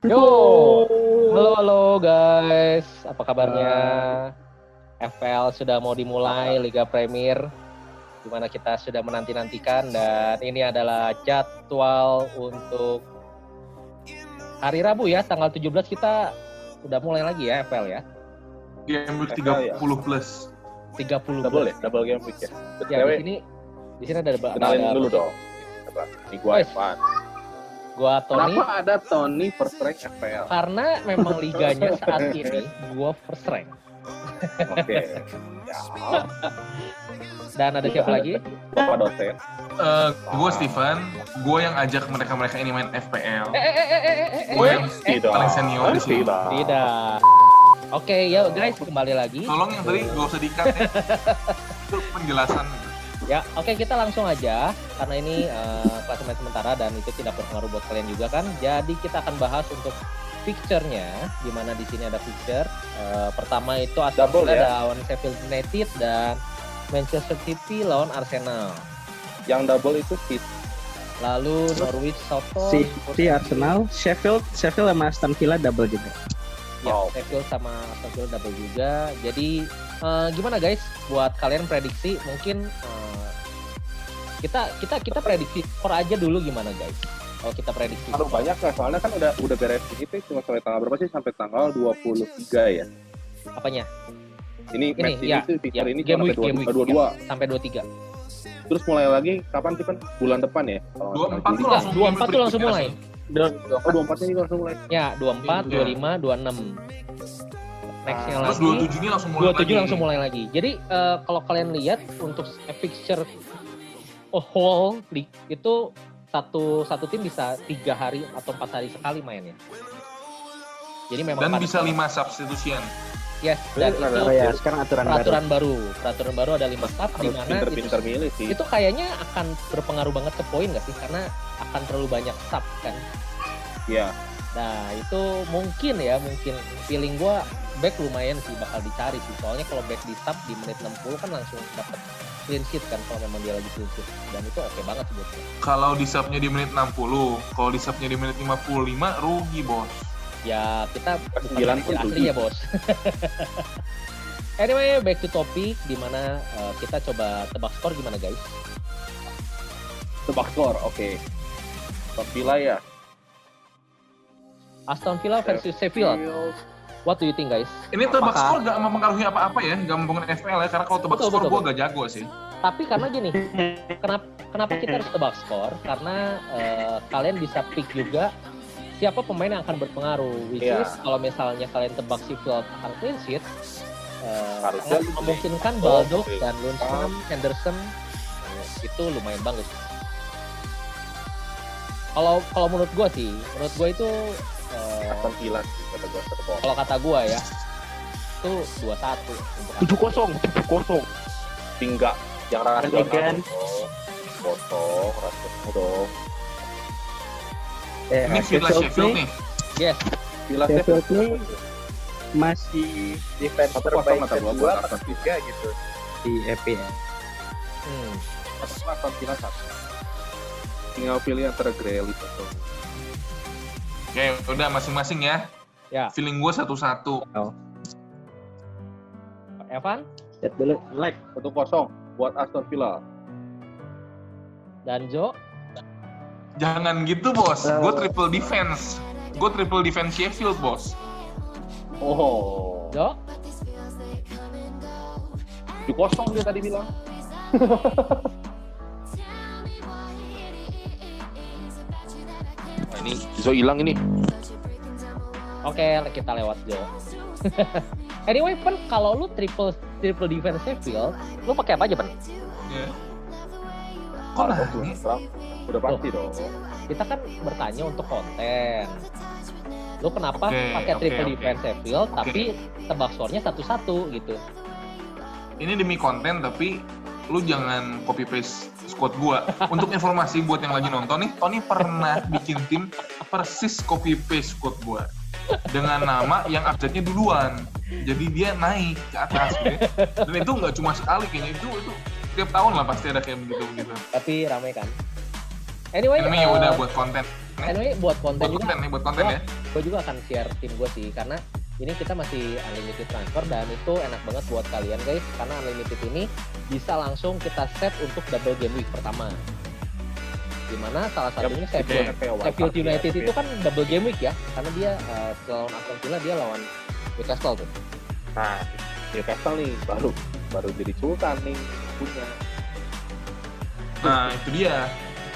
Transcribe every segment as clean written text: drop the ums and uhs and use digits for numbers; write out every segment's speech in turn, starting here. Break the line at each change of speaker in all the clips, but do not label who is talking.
Yo, halo guys, apa kabarnya? FPL sudah mau dimulai, Liga Premier, di mana kita sudah menanti-nantikan, dan ini adalah jadwal untuk hari Rabu ya, tanggal 17 kita udah mulai lagi ya FPL ya.
Game week 30 plus.
30
Double
plus.
ya, double game week ya.
Ya, di sini ada
Kenalin dulu dong. Apa? Ini gua Evan.
Gua Tony.
Kenapa ada Tony first rank FPL?
Karena memang liganya saat ini gua first rank.
Oke. Ya.
Dan ada siapa lagi?
Bapak dosen.
Gue Steven, gue yang ajak mereka ini main FPL. Gue yang
Tidak.
paling senior di sini.
Tidak. Oke, ya guys, kembali lagi.
Tolong yang tadi gak usah di-cut ya. Itu penjelasan.
Ya, oke, kita langsung aja karena ini klasemen sementara dan itu tidak berpengaruh buat kalian juga kan. Jadi kita akan bahas untuk fixture-nya, di mana di sini ada fixture. Pertama itu Aston
Double
Villa
ya?
lawan Sheffield United dan Manchester City lawan Arsenal.
Yang double itu City.
Lalu Norwich Southampton.
City, Arsenal, Sheffield sama Aston Villa double juga.
Ya,
Wow.
Sheffield sama Aston Villa double juga. Jadi gimana guys? Buat kalian prediksi mungkin kita prediksi skor aja dulu gimana guys? Kalau kita prediksi.
Terlalu banyak lah, soalnya kan udah beres gitu cuma sampai tanggal berapa sih? Sampai tanggal 23 ya.
Apanya?
Ini match
ya,
ini tuh fixture ini
game
cuma
week,
sampai 22.
ya, sampai 23.
Terus mulai lagi kapan sih kan? Bulan depan ya? Kalau
24
Juli.
tuh
Enggak,
langsung
24 tuh langsung mulai.
Oh, 24-nya juga langsung mulai.
Ya, 24,
Iya.
25, 26. Nextnya
Terus
lagi
27 ini langsung mulai
27
lagi.
langsung mulai lagi. Jadi kalau kalian lihat untuk fixture whole league itu satu tim bisa 3 hari atau 4 hari sekali mainnya. Jadi memang
Dan
padat.
bisa 5 substitution.
Yes, dan itu
Oh ya, sekarang aturan baru.
peraturan baru ada 5 tab di
Harus
mana
pinter-pinter milih sih.
itu kayaknya akan berpengaruh banget ke poin nggak sih, karena akan terlalu banyak tab kan.
Iya.
Nah itu mungkin feeling gua back lumayan sih bakal dicari sih, soalnya kalau back di sub di menit 60 kan langsung dapat clean sheet kan kalau memang dia lagi clean sheet, dan itu oke banget sih buat gua.
Kalau di subnya di menit 60, kalau di subnya di menit 55, rugi bos.
Ya kita bukan
9 pun
manajer asli
rugi.
ya bos. Anyway, back to topic, di mana kita coba tebak skor gimana guys?
Tebak skor, oke. Aston Villa ya.
Aston Villa versus Sheffield. What do you think guys?
Ini tebak
Apakah-
skor gak mempengaruhi apa-apa ya, gak mempengaruhi FPL ya, karena kalau tebak
Betul,
skor
betul,
gue gak jago sih.
Tapi karena gini, kenapa kita harus tebak skor? Karena kalian bisa pick juga siapa pemain yang akan berpengaruh. Which
Iya.
is kalau misalnya kalian tebak Sheffield akan clean sheet,
Harusnya
sangat
gitu
memungkinkan
Oh,
Baldock
oke.
dan Lundstram, Henderson itu lumayan bagus. Kalau menurut gue itu
Aston Villa sih kata gua terbawa.
kalau kata gue ya itu 2-1 untuk
7-0. Tinggal yang Rashford
Kan?
Kosong, Rashford dong.
Ini Villa Sheffield nih.
yes.
Villa
Sheffield
Sheffield
nih masih defense
1-0
terbaik
kata gua
kedua
buat
atau
Aston
tiga gitu di EPL.
Hmm.
Aston Villa 1. Tinggal pilih antara Grealish atau
Oke, udah masing-masing ya.
Ya.
Feeling gue 1-1.
Evan
Lihat dulu, like
1-0 buat Aston Villa.
dan Jo.
Jangan gitu bos, gue triple defense. Gue triple defense Sheffield bos.
Oh.
Jo.
7-0 dia tadi bilang. Nah, ini Zo hilang ini.
Oke, kita lewat Jo. Anyway, Pen, kalau lu triple defense Sheffield, lu pakai apa aja, Pen?
Ya. Kok
Kalau
nanya?
Lundstram, udah pasti dong.
Kita kan bertanya untuk konten. Lu kenapa
Oke,
pakai triple
oke.
defense Sheffield, tapi tebak skornya 1-1 gitu?
Ini demi konten tapi lu jangan copy paste squad gua. Untuk informasi buat yang lagi nonton nih, Tony pernah bikin tim persis copy paste squad gua dengan nama yang update-nya duluan. Jadi dia naik ke atas gitu. Dan itu nggak cuma sekali kayaknya, itu tiap tahun lah pasti ada kayak begitu.
Tapi ramai kan? Anyway,
ya udah buat konten.
buat konten juga.
Buat konten ya.
Gue juga akan share tim gue sih, karena ini kita masih unlimited transfer dan itu enak banget buat kalian guys, karena unlimited ini bisa langsung kita set untuk double game week pertama. Dimana salah satunya Sheffield United itu kan double game week ya, karena dia lawan Aston Villa, dia lawan Newcastle tuh.
Nah, Newcastle nih baru jadi sultan nih punya.
Nah, itu dia.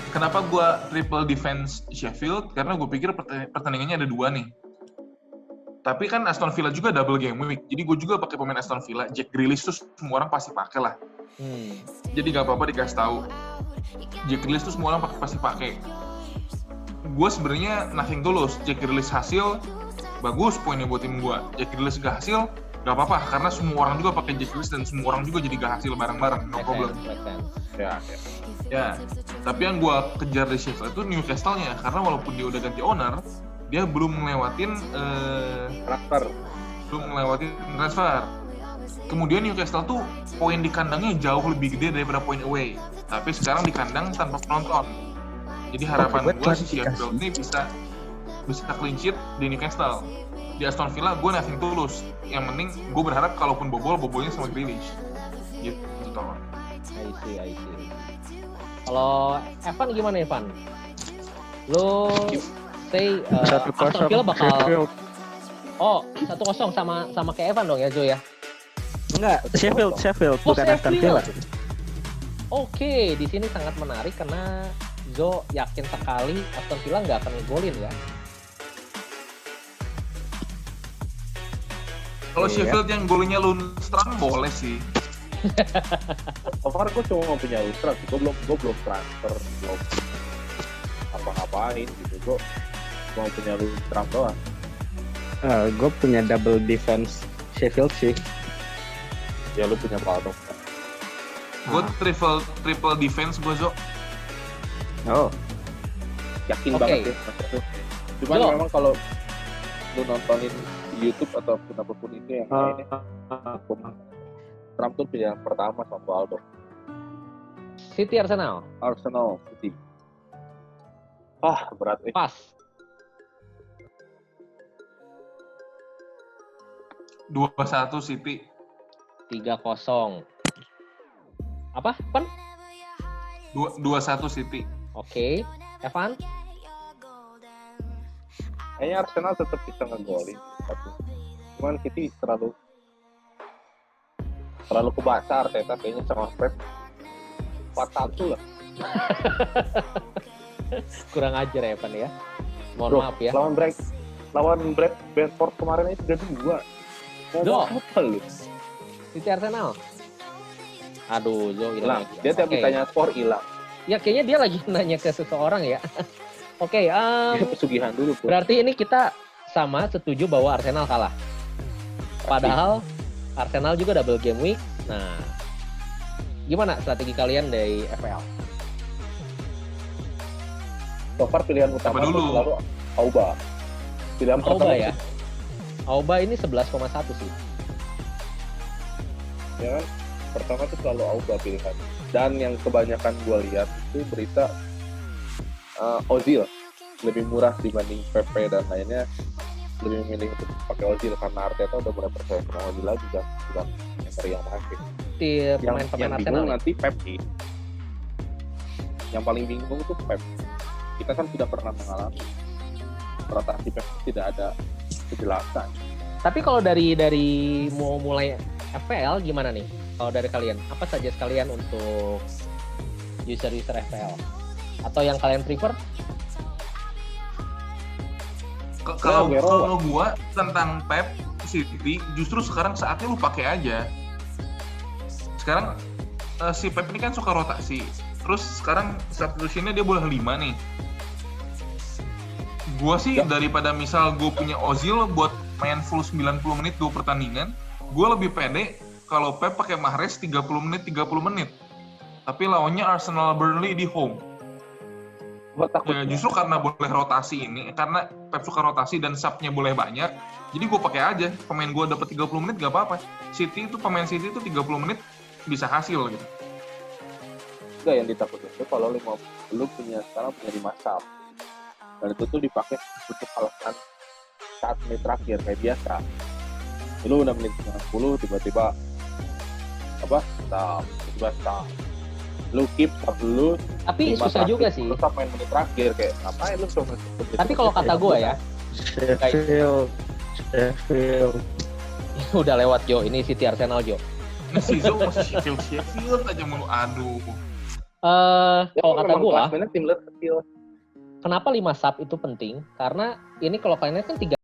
Kenapa gue triple defense Sheffield? Karena gue pikir pertandingannya ada 2 nih. Tapi kan Aston Villa juga double game week. Jadi gue juga pakai pemain Aston Villa. Jack Grealish tuh semua orang pasti pakai lah. Jadi gak apa-apa dikasih tahu. Jack Grealish tuh semua orang pasti pakai. Gue sebenarnya nothing tulus. Jack Grealish hasil, bagus poinnya buat tim gue. Jack Grealish gak hasil, gak apa-apa. Karena semua orang juga pakai Jack Grealish dan semua orang juga jadi gak hasil bareng-bareng. No problem. Ya, tapi yang gue kejar di Sheffield itu Newcastle-nya, karena walaupun dia udah ganti owner, dia belum ngelewatin transfer. Kemudian Newcastle tuh poin di kandangnya jauh lebih gede daripada poin away, tapi sekarang di kandang tanpa penonton. Jadi harapan gue si Sheffield ini bisa clean sheet di Newcastle. Di Aston Villa gue nothing tulus. Yang penting gue berharap kalaupun bobolnya sama Grealish. Gitu toh.
I see. Kalau Evan gimana Evan? Lo say Aston Villa bakal 1-0 sama kayak Evan dong ya Jo ya?
Enggak, Sheffield bukan Aston Villa.
Oke, di sini sangat menarik karena Jo yakin sekali Aston Villa nggak akan ngegolin ya.
Kalau Sheffield yang golnya Lundstram boleh sih.
So far gue cuma punya Lundstram, gue belum transfer, belum apa-ngapain gitu. Gue cuma punya Lundstram doang.
Gue punya double defense Sheffield sih.
Ya lu punya Paldo.
Gue triple defense gue Zo.
Oh,
Yakin banget ya. Cuman memang kalau lu nontonin di YouTube ataupun apapun itu yang lainnya, Trump tuh pilihan pertama sama Paldo.
City Arsenal
City. Berat nih.
pas
2-1 City.
3-0. Apa? Evan?
2-1 City.
Oke. Evan?
Kayaknya Arsenal tetap bisa ngegolin. Cuman City terlalu kebasar Arteta kayaknya sama Pep. 4-1 lah.
Kurang ajar ya Evan ya. Mohon maaf ya.
Lawan Brentford kemarin itu 3-2. Mau apa lu?
City Arsenal. Aduh, Jo hilang.
Dia tiap ditanya skor hilang.
Ya kayaknya dia lagi nanya ke seseorang ya. Oke,
Dia pesugihan dulu tuh.
berarti ini kita sama setuju bahwa Arsenal kalah. Padahal Arsenal juga double game week. Nah, gimana strategi kalian dari FPL?
So far pilihan utama
dulu?
Selalu Auba. Pilihan
Auba
pertama
ya. Auba ini 11,1 sih.
Ya kan? Pertama tuh selalu Auba pilihan. Dan yang kebanyakan gue lihat itu berita Ozil lebih murah dibanding PP dan lainnya, lebih memilih untuk pakai Ozil karena Arteta udah mulai percaya sama Ozil lagi kan, bukan Emery yang pakai.
Pemain-pemain
yang
Arsenal
bingung nanti Pep sih. Yang paling bingung tuh Pep. Kita kan tidak pernah mengalami rotasi Pep, tidak ada kejelasan.
Tapi kalau dari mau mulai FPL gimana nih? Kalau dari kalian, apa saja sekalian untuk user-user FPL? Atau yang kalian prefer?
Kalau gua tentang Pep City, justru sekarang saatnya lu pakai aja. Sekarang si Pep ini kan suka rotasi. Terus sekarang substitutionnya dia boleh 5 nih. Gua sih daripada misal gue punya Ozil buat main full 90 menit 2 pertandingan, gue lebih pede kalau Pep pakai Mahrez 30 menit. Tapi lawannya Arsenal Burnley di home. Ya, justru karena boleh rotasi ini, karena Pep suka rotasi dan subnya boleh banyak, jadi gue pakai aja. Pemain gue dapat 30 menit gak apa-apa. Pemain City itu 30 menit bisa hasil gitu.
Enggak, yang ditakutin itu kalau lu punya sekarang punya 5 sub. Dan itu tuh dipakai untuk alasan saat menit terakhir kayak biasa. Lu udah menit 90 tiba-tiba apa? Tiba-tiba stop. Lu keep sub lu.
Tapi susah juga sih.
Lu main menit terakhir kayak ngapain lu cuma.
Tapi kalau kata gue ya,
Sheffield.
udah lewat Jo, ini City Arsenal Jo.
Ini season masih Sheffield aja mulu, aduh.
Kalau kata gue,
klasmennya tim kecil.
kenapa 5 sub itu penting? Karena ini kalau kalian lihat kan 3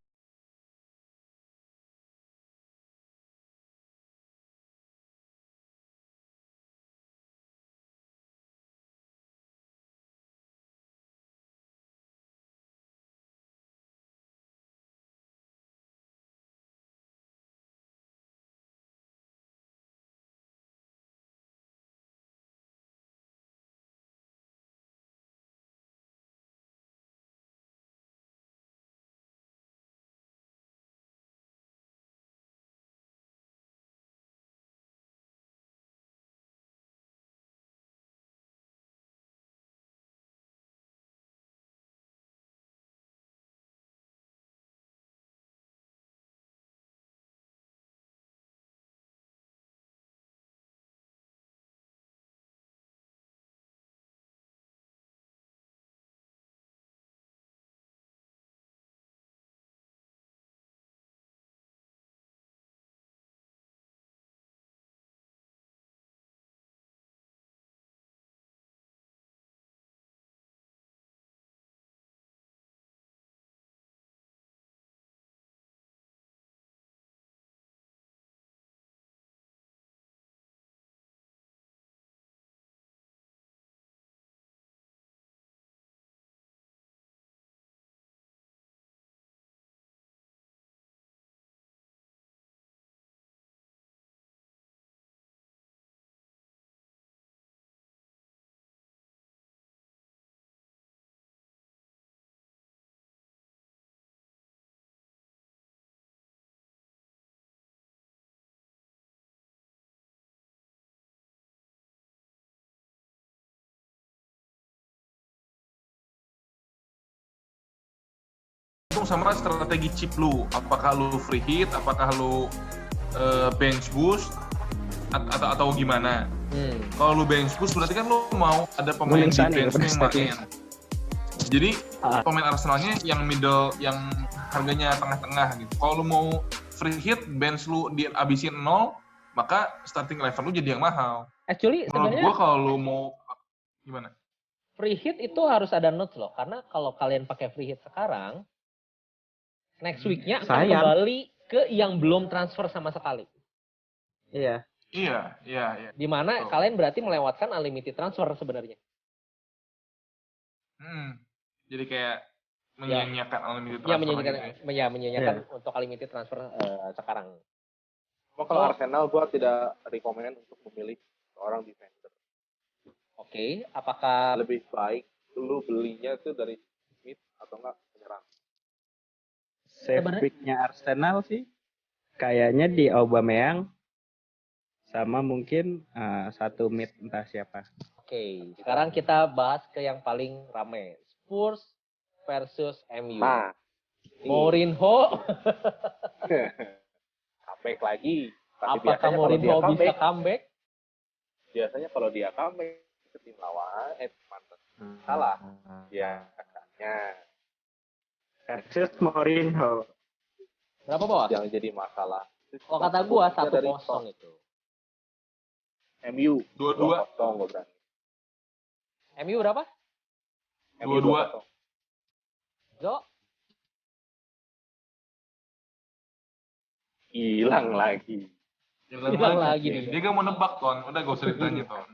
Sama strategi chip lu, apakah lu free hit, apakah lu bench boost atau gimana? Kalau lu bench boost berarti kan lu mau ada pemain defense yang main. Jadi pemain Arsenalnya yang middle, yang harganya tengah-tengah gitu. Kalau lu mau free hit, bench lu dihabisin 0, maka starting level lu jadi yang mahal.
Actually
Menurut
sebenarnya
gua kalau lu mau gimana?
free hit itu harus ada notes loh, karena kalau kalian pakai free hit sekarang, next week-nya akan
Sayang.
kembali ke yang belum transfer sama sekali.
Iya.
Iya.
Dimana
Betul.
kalian berarti melewatkan unlimited transfer sebenarnya.
Jadi kayak menyanyiakan unlimited
Ya,
transfer gitu ya.
menyanyiakan untuk unlimited transfer sekarang.
Kalau Arsenal gua tidak rekomend untuk memilih seorang defender.
Oke, apakah
Lebih baik lu belinya itu dari mid atau enggak penyerang.
Save pick-nya Arsenal sih kayaknya di Aubameyang sama mungkin satu mid entah siapa.
Oke, sekarang kita bahas ke yang paling rame. Spurs versus MU.
Nah,
Mourinho,
comeback lagi. Tapi
apakah
biasanya kalau
Mourinho
dia
bisa comeback?
Biasanya kalau dia comeback ke tim lawan, mantan salah. Biasanya.
Versus Mourinho.
Berapa bawah?
Yang jadi masalah.
Kalau kata gua 1-0 itu.
MU
2-2.
2-0 gua berani.
MU berapa?
2-2.
Jo?
Hilang lagi.
Hilang lagi nih.
Dia gak mau nebak, Ton. Udah gak usah ditanya, Ton.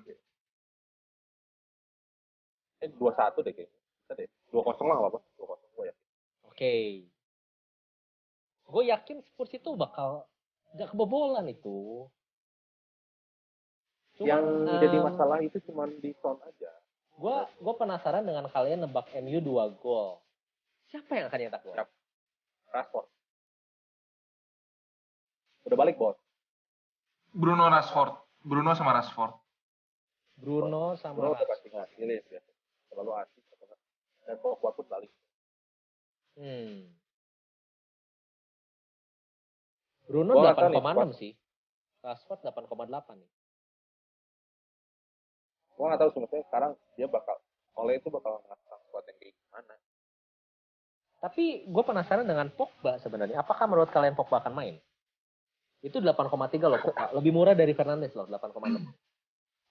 2-1 deh kayaknya. Bisa deh. 2-0 lah apa? 2-0 gua ya.
Oke. Gue yakin Spurs itu bakal gak kebobolan itu.
Yang jadi masalah itu cuma di sound aja.
Gue penasaran dengan kalian nebak MU 2 gol. Siapa yang akan nyetak gol?
Rashford. Udah balik, Bos.
Bruno sama Rashford.
Bruno sama
Bruno udah
Rashford.
pasti ngasilin ya. Selalu asik. Dan Pogba pun balik.
Bruno
Gua nggak tahu nih,
8,6 sih. Rashford 8,8 nih.
Gue nggak tahu sebenarnya sekarang dia Oleh itu bakal ngasih squad yang kayak gimana.
Tapi gue penasaran dengan Pogba sebenarnya. Apakah menurut kalian Pogba akan main? Itu 8,3 loh Pogba. Lebih murah dari Fernandes loh, 8,6.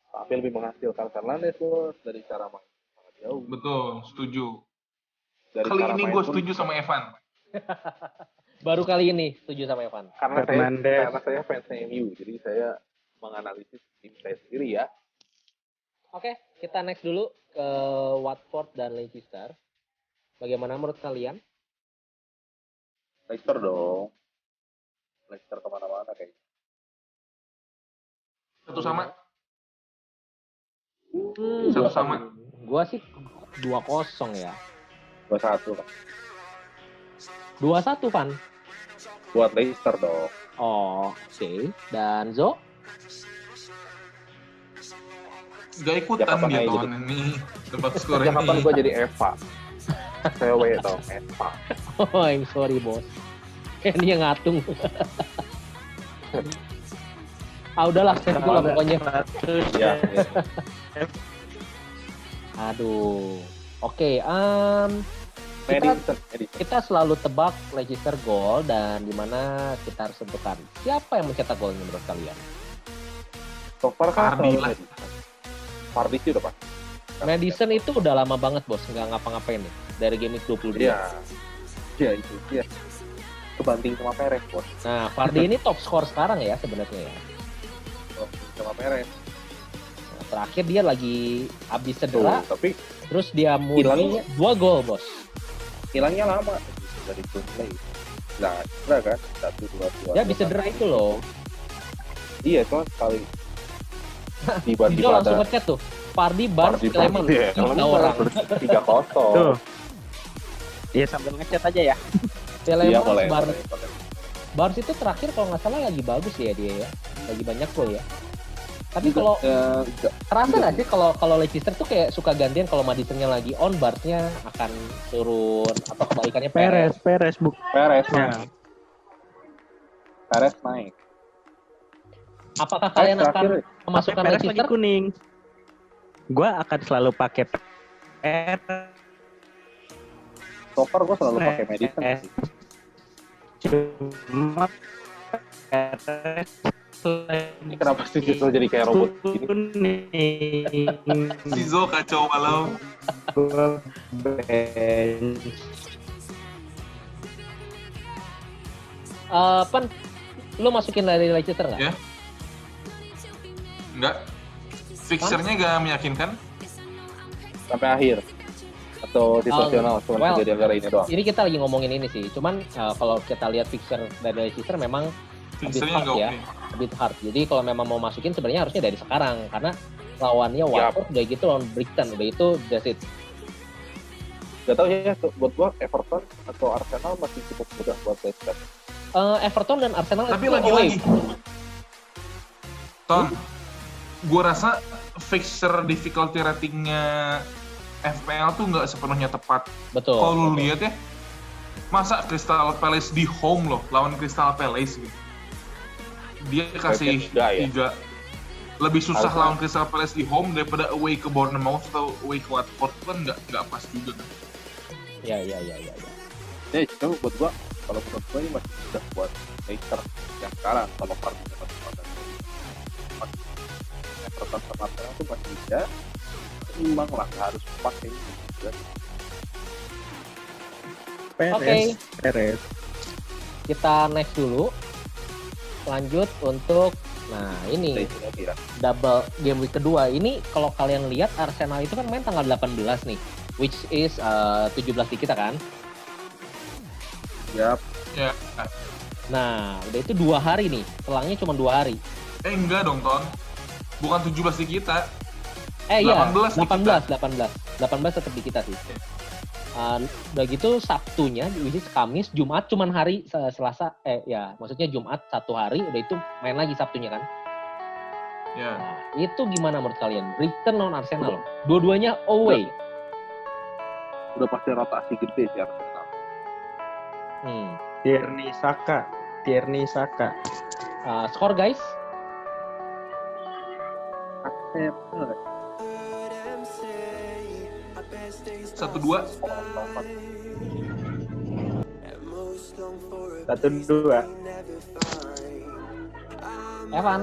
Tapi lebih menghasilkan Fernandes tuh dari cara main sangat jauh.
Betul, setuju.
Dari
Kali
cara
ini
main
gue
pun-
setuju sama Evan.
Baru kali ini setuju sama Evan.
karena saya fans MU, jadi saya menganalisis tim saya sendiri ya.
Oke, kita next dulu ke Watford dan Leicester. Bagaimana menurut kalian?
Leicester dong. Leicester kemana-mana kayaknya.
Satu sama.
Satu
sama.
Gua sih 2-0 ya.
2-1 lah.
2-1 Van.
Buat Leicester dong.
Oh, oke. Dan Zo?
Gak ikutan
Ya, kapan
dia
aja
tahun ini. Tempat skor
Sejak kapan
ini.
gue jadi Eva? CW dong, Eva.
Oh, I'm sorry bos. Dia ngatung. Udahlah, set lah pokoknya.
Ya, ya.
Aduh. Oke,
Madison.
kita selalu tebak Leicester gol dan dimana kita harus tentukan siapa yang mencetak golnya menurut kalian.
So far kan
Vardy
selalu
lah.
Madison. Vardy sih udah pasti.
Madison itu udah lama banget bos, nggak ngapa-ngapain nih dari game week 22.
Iya. Iya itu dia. Kebanting sama Perez, bos.
Nah, Vardy ini top skor sekarang ya sebenarnya ya.
Kebanting sama Perez.
Nah, terakhir dia lagi habis
Tuh,
cedera,
tapi
terus dia mulai 2 gol bos.
hilangnya lama dari Burnley. Nah, cedera kan? 1-2.
Dia habis cedera itu loh.
Iya, cuma sekali.
Dijo
Tiba-tiba
langsung
ada
ngechat tuh. Vardy, Barnes, Clement.
Iya,
3 orang.
3-0.
Tuh. Iya sambil ngechat aja ya.
Iya,
Clement,
boleh.
Barnes. Barnes itu terakhir kalau nggak salah lagi bagus ya dia ya. Lagi banyak gol ya. Tapi kalau terasa nggak sih kalau Leicester tuh kayak suka gantian kalau Madison-nya lagi on, Barnes-nya akan turun atau kebalikannya Perez.
Perez
Perez
Ya.
Perez naik.
Apakah kalian akan
Terakhir,
memasukkan
Perez lagi
Leicester?
kuning. Gua akan selalu pakai Perez.
so far gue selalu pakai Madison sih.
Cuma Perez
Ini kenapa sih Cito jadi kayak robot gini?
kuning.
Si Zo kacau malau.
Gua bench.
Pen, lu masukin dari Leicester nggak?
Ya. Enggak. Fixernya gak meyakinkan.
Sampai akhir. Atau situasional, cuma
well,
kejadian kali ini doang.
Ini kita lagi ngomongin ini sih. Cuman kalau kita lihat fixture dari Leicester memang
Fixernya
hard
gak
ya.
oke.
a bit hard. Jadi kalau memang mau masukin sebenarnya harusnya dari sekarang karena lawannya Watford udah gitu lawan Brighton udah itu that's it.
Gak tau ya, buat gua Everton atau Arsenal masih cukup mudah buat Leicester.
Everton dan Arsenal
Tapi
itu
lagi-lagi.
away.
Ton, gue rasa fixture difficulty ratingnya FPL tuh nggak sepenuhnya tepat.
Betul.
Kalau lu lihat ya, masa Crystal Palace di home loh lawan Crystal Palace gitu. Dia kasih
Enggak ya?
3. Lebih susah
Harusnya.
lawan Crystal Palace di home daripada away ke Bournemouth atau away ke Watford kan nggak pas juga kan.
Ya.
Ya, cuma buat gua, kalau menurut gua ini masih mudah buat Leicester yang sekarang. Kalau partinya masih pada Everton sama Arsenal tuh masih bisa. Imbang lah, harus pakai ini juga.
Oke.
Perez.
Kita next dulu. Lanjut untuk ini
Leicester lagi ya.
double game week kedua. Ini kalau kalian lihat Arsenal itu kan main tanggal 18 nih, which is 17 di kita kan.
Yap.
Ya,
Nah, udah itu 2 hari nih. Selangnya cuma 2 hari.
enggak dong Ton. Bukan 17 di kita.
Iya,
18 di
18 tetap di kita sih. Udah gitu Sabtunya, which is Kamis, Jumat cuman hari Selasa, maksudnya Jumat 1 hari, udah itu main lagi Sabtunya kan.
Ya.
Nah, itu gimana menurut kalian? Brighton lawan Arsenal. Dua-duanya away.
Udah pasti rotasi gede sih Arsenal.
Tierney Saka.
Skor guys.
Arsenal
1-2.
1-2.
Evan.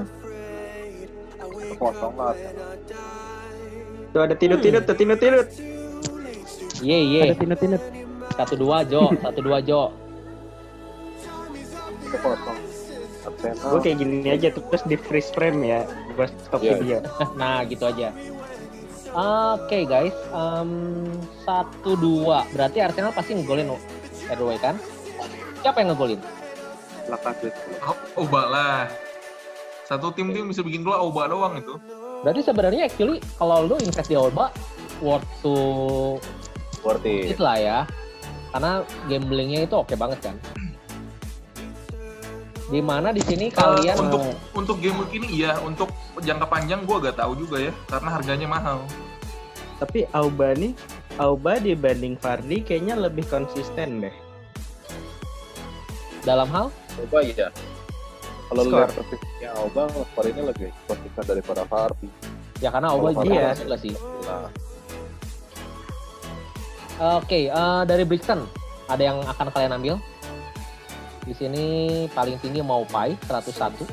1-0 lah Arsenal.
Tuh ada tinut.
Ye.
Ada tinut.
1-2 Jo. 1-2 Jo.
1-0 Arsenal.
Gue kayak gini aja terus di freeze frame ya. Gue stop
Iya.
video.
Nah, gitu aja. Oke guys, 1-2. Berarti Arsenal pasti ngegolin Edway kan? Siapa yang ngegolin?
Lacazette.
Oba lah. Satu tim bisa bikin gol Oba doang itu.
Berarti sebenarnya actually kalau lu invest di Oba worth to
Worth it.
it lah ya. Karena gamblingnya itu oke banget kan. Dimana di sini kalian
Untuk game week ini iya, untuk jangka panjang gue agak tahu juga ya, karena harganya mahal.
Tapi Auba dibanding Vardy kayaknya lebih konsisten deh.
dalam hal
Auba iya. Kalau
Skor.
lihat persisnya Auba, skor ini lebih konsisten daripada Vardy.
ya karena Oba
Kalau
juga
Vardy
juga sih.
Nah,
Oke, dari Brighton ada yang akan kalian ambil? Di sini paling tinggi Maupai 101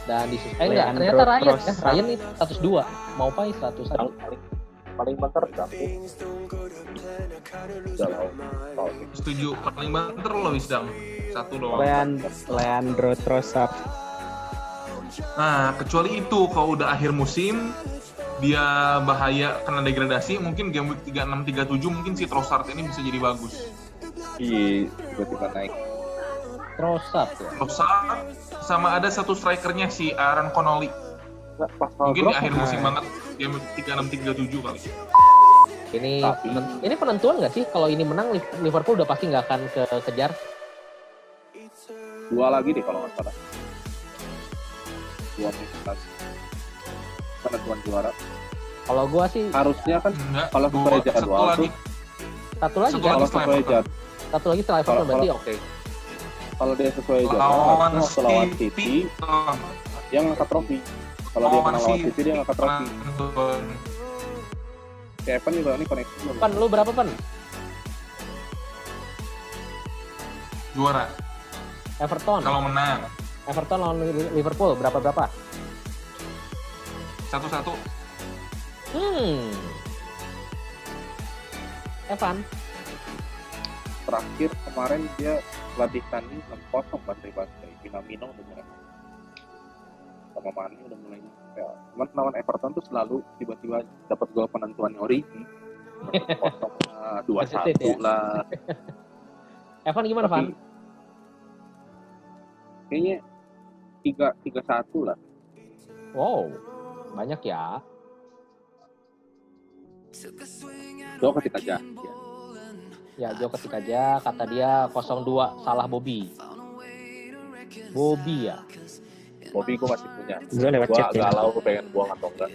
dan di enggak, ternyata Ryan ya. Ryan nih 102, Maupai 101.
paling banter Dapu. Udah lah.
Setuju, paling banter lo Wisdam. 1 doang.
Leandro Trossard.
Nah, kecuali itu kalau udah akhir musim dia bahaya kena degradasi, mungkin game week 36 37 mungkin si Trossard ini bisa jadi bagus.
Iya, tiba-tiba naik.
Trossard ya.
Trossard sama ada satu strikernya si Aaron Connolly.
Nggak, pas
Mungkin di
drop,
akhir musim banget game week 36 37 kali.
Ini ini penentuan nggak sih? Kalau ini menang Liverpool udah pasti nggak akan kejar.
2 lagi deh kalau nggak salah. 2 musim penentuan juara.
Kalau gua sih
Harusnya kan
Enggak,
kalau sesuai jadwal tuh,
satu lagi
Satu
kan?
lagi.
kalau sesuai jadwal,
Satu lagi setelah Everton
Kalau-
berarti oke.
kalau dia sesuai jadwal,
lawan
harusnya lawan City
City.
dia ngangkat trofi. Kalau dia menang lawan City dia ngangkat trofi. Si Evan juga ini koneksi belum.
Pan, lu berapa Pan?
Juara
Everton.
kalau menang
Everton lawan Liverpool berapa?
1-1.
Evan.
Terakhir kemarin dia latih tanding 6-0 bantai-bantai. Minamino udah mulai sama Mane udah mulai ya. Cuman lawan Everton tuh selalu tiba-tiba dapat gol penentuannya Origi. 0 lah, 2-1 lah.
Evan gimana, Van?
Tapi kayaknya 3-1 lah.
Wow, banyak ya.
Doa ketika aja.
Ya, Jo ketik aja. Kata dia 02 salah Bobby. Bobby ya.
Bobby gue masih punya.
Gue lewat
Gue
chat ya.
galau pengen buang atau enggak.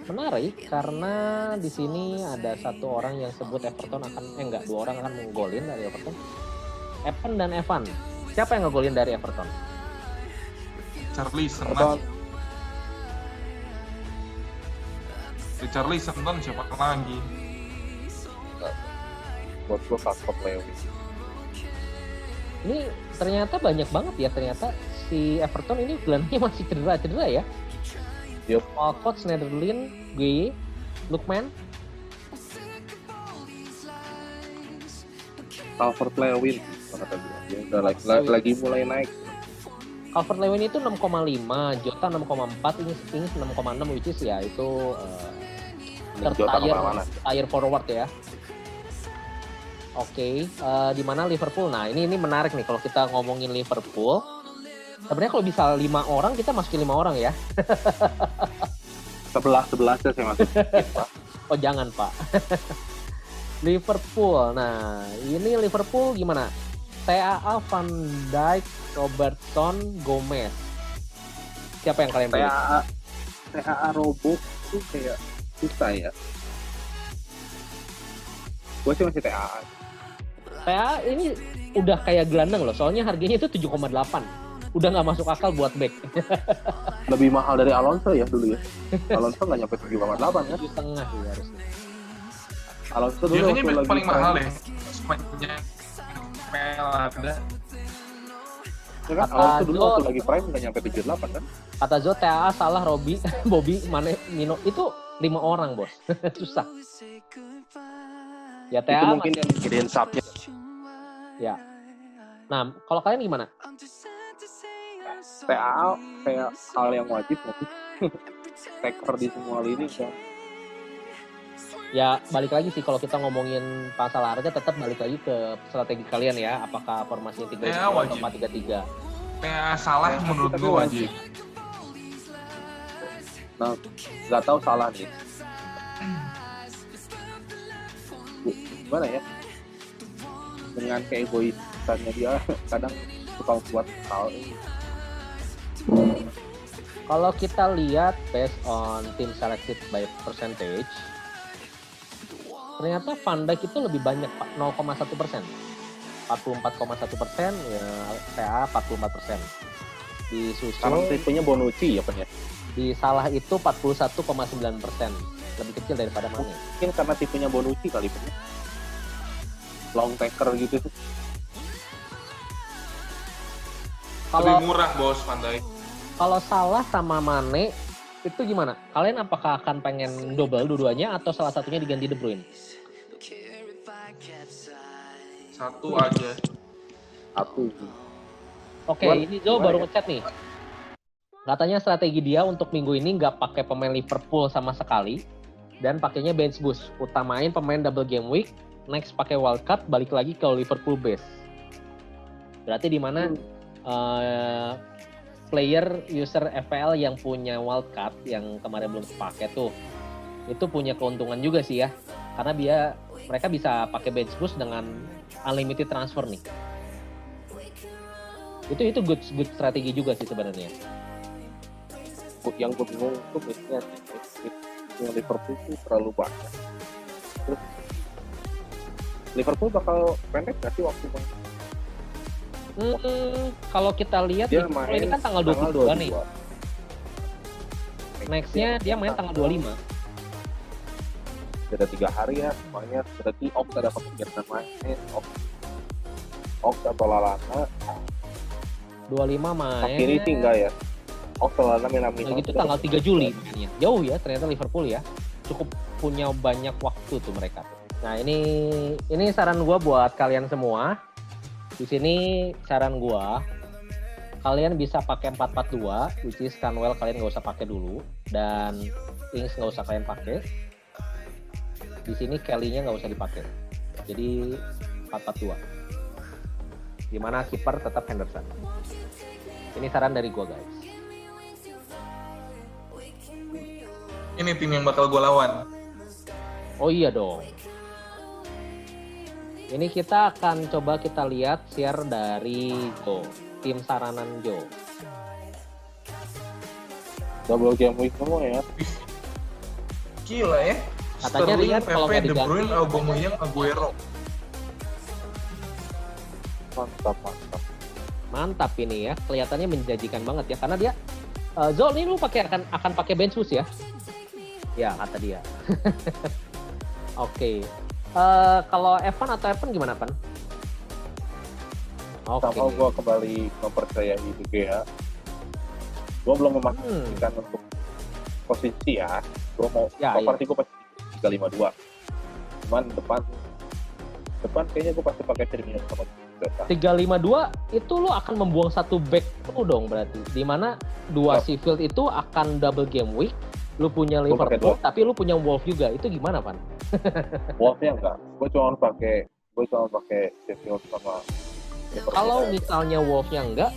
Menarik karena di sini ada satu orang yang sebut Everton akan dua orang akan menggolin dari Everton. Evan dan Evan. Siapa yang ngegolin dari Everton?
Charlie
Atau
Richarlison siapa lagi?
buat gue Casper Lewis.
Ini ternyata banyak banget ya, ternyata si Everton ini gelandangnya masih cedera ya.
Yup.
Walcott, Schneiderlin, Gueye, Lookman.
Calvert Lewin kata gue. Dia udah lagi mulai naik.
Calvert-Lewin itu 6,5, Jota 6,4, ini 6,6 which is ya itu
Jota kemana-mana.
tier forward ya. Oke, di mana Liverpool. Nah, ini menarik nih kalau kita ngomongin Liverpool. Sebenarnya kalau bisa 5 orang kita masukin 5 orang ya.
11 ya saya masih.
Oh, jangan, Pak. Liverpool. Nah, ini Liverpool gimana? TAA, Van Dijk, Robertson, Gomez. Siapa yang kalian pilih?
TAA Robo itu kayak susah ya. Gue sih masih TAA.
TAA ini udah kayak gelandang loh, soalnya harganya itu 7,8. Udah nggak masuk akal buat back.
Lebih mahal dari Alonso ya dulu ya. Alonso nggak nyampe 7,8 kan?
7,5 sih harusnya.
Alonso
Dia
dulu
kayaknya
waktu lagi
paling mahal
prime.
deh. Sepanjang PL ada.
Ya kan?
Kata
Alonso dulu
Zul.
waktu lagi prime nggak nyampe 78 kan?
Kata Zo, TAA, Salah, Robby, Bobby, Mane, Mino itu 5 orang bos. Susah. Ya
Itu
TAA
mungkin yang mikirin subnya.
ya. Nah, kalau kalian gimana?
TAA kayak hal yang wajib nanti. Taker di semua lini kan.
Ya balik lagi sih kalau kita ngomongin masalah harga tetap balik lagi ke strategi kalian ya. Apakah formasinya 3-2
Ya,
atau
wajib.
4-3-3?
PA salah menurut
Tapi
gue wajib.
Nah, nggak tahu salah nih. Gimana ya? Dengan keegoisannya dia kadang suka buat hal ini.
Kalau kita lihat based on team selected by percentage, ternyata Van Dijk itu lebih banyak 0,1%. 44,1%, ya TAA 44%.
Karena
Disusul
tipenya Bonucci ya Pen ya.
di Salah itu 41,9%. Lebih kecil daripada Mane.
Mungkin karena tipenya Bonucci kali Pen. Long taker gitu.
Lebih
Kalau
murah bos Pandai.
kalau Salah sama Mane itu gimana? Kalian apakah akan pengen double dua-duanya atau salah satunya diganti De Bruyne?
Satu aja.
Satu.
Oke,
Gimana-
ini Zo
gimana
baru
ya?
ngechat nih. Katanya strategi dia untuk minggu ini nggak pakai pemain Liverpool sama sekali dan pakainya bench boost. Utamain pemain double game week, next pakai wildcard, balik lagi ke Liverpool base. Berarti di mana player user FPL yang punya wildcard yang kemarin belum kepake tuh, itu punya keuntungan juga sih ya, karena mereka bisa pakai bench boost dengan unlimited transfer nih. Itu good strategi juga sih sebenarnya.
Yang gue bingung itu misalnya yang Liverpool itu terlalu banyak. Terus Liverpool bakal pendek nggak sih waktu main?
Kalau kita lihat
Dia
Liverpool
main
ini kan tanggal 22 nih.
22.
Nextnya dia main tanggal 25.
Beda 3 hari ya, semuanya berarti Ox ada kemungkinan main, Ox atau Lalana.
25 main.
Kiri sih enggak ya. Ox atau Lalana main
Nah gitu tanggal 3 Juli mainnya. Jauh ya ternyata Liverpool ya. Cukup punya banyak waktu tuh mereka. Nah ini saran gua buat kalian semua. Di sini saran gua, kalian bisa pakai 4-4-2, which is Canwell kalian nggak usah pakai dulu, dan Ings nggak usah kalian pakai. Di sini Kelly-nya nggak usah dipakai. Jadi 4-4-2. Dimana kiper tetap Henderson. Ini saran dari gua guys.
Ini tim yang bakal gue lawan.
Oh iya dong. Ini kita akan coba kita lihat share dari Joe, tim saranan Joe.
double game week semua ya.
Gila ya.
Katanya
Sterling,
Riyad kalau
Pepe,
nggak
De
diganti-
Bruyne, Aubameyang, Aguero.
Mantap.
Mantap ini ya, kelihatannya menjanjikan banget ya karena dia Zol ini lu akan pakai bench boost ya? Ya kata dia. Oke. Kalau Evan atau Evan gimana Pan? Oke.
Sama gue kembali mempercayai De Gea. Gue belum memastikan untuk posisi ya. Gue mau
Ya,
properti gue pasti 352. Cuman depan kayaknya gue pasti pakai Firmino sama Jota.
352 itu lu akan membuang satu back lu dong berarti. Dimana dua
Yap.
Sheffield itu akan double game week. Lu punya
Gua pakai
Liverpool,
dua.
tapi lu punya Wolf juga. Itu gimana Pan?
Wolves-nya enggak. Gue cuma pakai Sheffield sama Liverpool.
Kalau misalnya Wolf-nya enggak,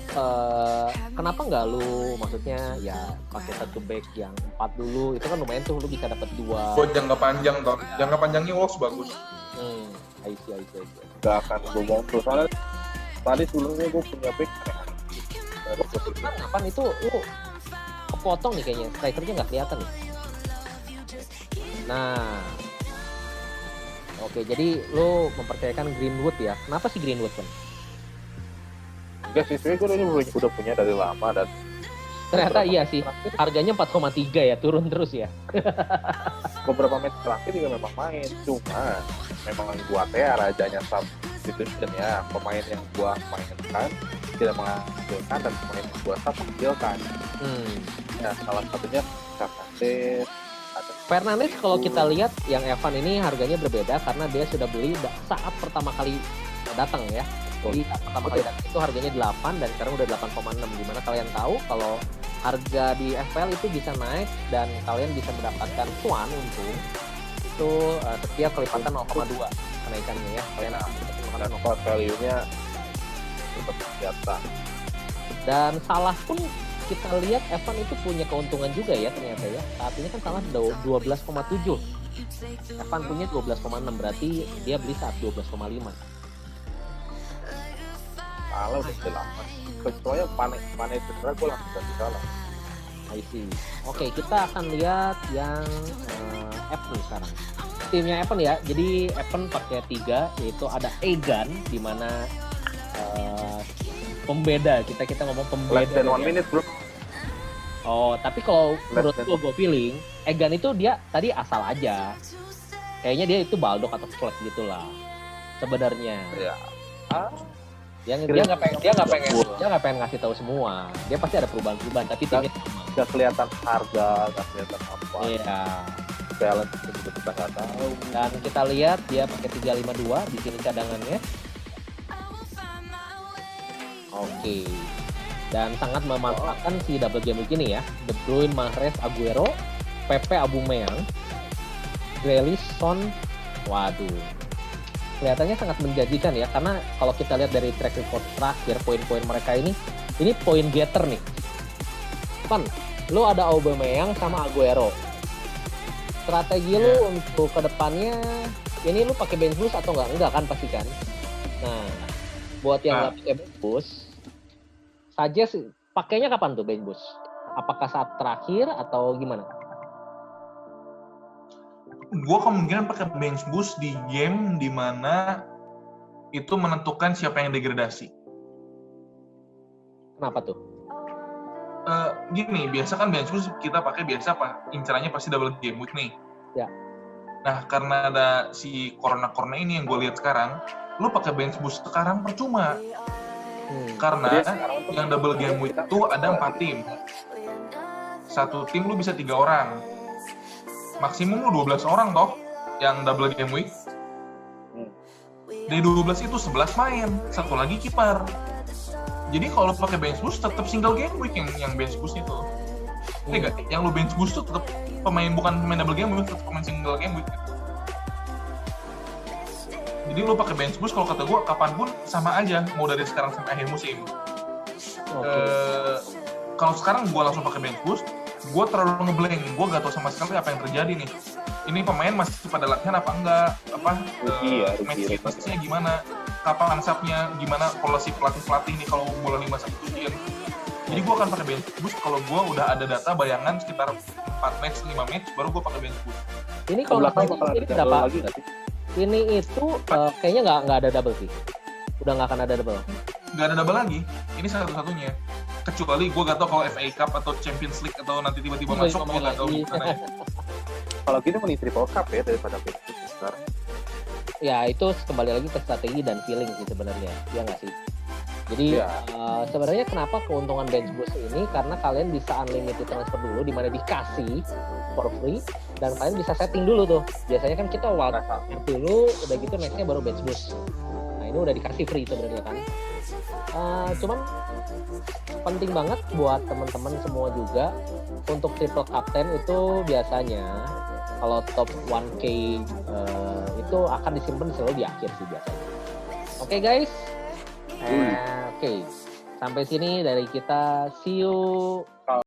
kenapa enggak lu maksudnya ya pakai satu back yang 4 dulu, itu kan lumayan tuh lu bisa dapat 2.
Buat jangka panjang toh. Jangka panjangnya Wolves bagus.
I see.
Nggak akan gue buang tuh soalnya Tadi sebelumnya gue punya back dari posisi
Kapan itu lu kepotong nih kayaknya, strikernya nggak kelihatan nih. Nah, oke, jadi lu mempercayakan Greenwood ya. Kenapa sih Greenwood kan?
enggak sih, sebenarnya gue udah punya dari lama dan
Ternyata iya sih, harganya 4,3 ya, turun terus ya.
beberapa match terakhir juga memang main, cuma memang gua teh rajanya substitution ya, pemain yang gua mainkan tidak menghasilkan dan pemain yang gua menghasilkan. Ya salah satunya Fernandes.
Fernandes kalau kita lihat yang Evan ini harganya berbeda karena dia sudah beli saat pertama kali datang ya. Jadi saat pertama kali datang itu harganya 8 dan sekarang udah 8,6. Dimana kalian tahu kalau harga di FPL itu bisa naik dan kalian bisa mendapatkan cuan untung itu setiap kelipatan 0,2 kenaikannya ya. Kalian
Dan core value-nya tetap kelihatan.
Dan Salah pun kita lihat Evan itu punya keuntungan juga ya ternyata ya. Saat ini kan Salah 12,7. Evan punya 12,6 berarti dia beli saat 12,5.
Kalau udah lama, kecuali panen cedera gue langsung ganti Salah.
I see. Oke, kita akan lihat yang Evan sekarang. Timnya Evan ya. Jadi Evan pakai 3 yaitu ada Egan di mana pembeda kita ngomong pembeda.
Less than 1 minute bro.
Oh, tapi kalau menurut gue feeling Egan itu dia tadi asal aja. Kayaknya dia itu Baldock atau flat gitulah. Sebenarnya.
Ya.
Dia nggak pengen ngasih tahu semua. Dia pasti ada perubahan tapi timnya sama.
Gak kelihatan harga, gak kelihatan apa.
Iya.
Balance itu juga kita nggak tahu.
Dan kita lihat dia pakai 352 di sini cadangannya. Oke. Dan sangat memanfaatkan si double game week ini ya. De Bruyne, Mahrez, Aguero, Pepe, Aubameyang, Grealish, Son. Waduh. Kelihatannya sangat menjanjikan ya, karena kalau kita lihat dari track record terakhir poin-poin mereka ini poin getter nih. Pan, lu ada Aubameyang sama Aguero. Strategi lu untuk kedepannya, ini lu pakai bench boost atau enggak kan pasti kan? Nah, buat yang nggak pakai bench boost, suggest pakainya kapan tuh bench boost? Apakah saat terakhir atau gimana?
Gue kemungkinan pakai bench boost di game di mana itu menentukan siapa yang degradasi.
Kenapa tuh?
Gini, biasa kan bench boost kita pakai biasa apa? Incerannya pasti double game week nih.
Ya.
Nah, karena ada si corona ini yang gue lihat sekarang, lu pakai bench boost sekarang percuma. Karena yang double game week itu ada 4 tim. Satu tim lu bisa 3 orang. Maksimum lu 12 orang toh yang double game week. Dari 12 itu 11 main, satu lagi kiper. Jadi kalau pakai bench boost tetap single game week yang bench boost itu. Enggak, yang lu bench boost tuh tetap bukan pemain double game week, tetap pemain single game week. Jadi lu pakai bench boost kalau kata gua kapanpun sama aja, mau dari sekarang sampai akhir musim. Kalau sekarang gua langsung pakai bench boost, gue terlalu ngeblank, gue gak tahu sama sekali apa yang terjadi nih. Ini pemain masih pada latihan apa enggak, match fitnessnya gimana, kapan ansapnya, gimana polisi pelatih nih kalau bola 5-1 ujian. Jadi gue akan pakai bench boost kalau gue udah ada data bayangan sekitar 4 match, 5 match, baru gue pakai bench boost.
Ini kalau ini berapa? Ini itu kayaknya nggak ada double sih. Udah nggak akan ada double.
Nggak ada double lagi. Ini satu-satunya. Kecuali gue gak tau kalau FA Cup atau Champions League atau nanti tiba-tiba masuk, gue gak tau gimana ya.
Kalau gitu mending triple cup ya daripada bench boost sekarang.
Ya itu kembali lagi ke strategi dan feeling sih sebenarnya, ya nggak sih. Jadi sebenarnya kenapa keuntungan bench boost ini karena kalian bisa unlimited transfer dulu, di mana dikasih for free dan kalian bisa setting dulu tuh. Biasanya kan kita wild card dulu, udah gitu nextnya baru bench boost. Nah ini udah dikasih free sebenarnya kan. Cuman penting banget buat teman-teman semua juga untuk triple captain itu biasanya kalau top 1K itu akan disimpan selalu di akhir sih biasanya. Oke guys, oke sampai sini dari kita, see you.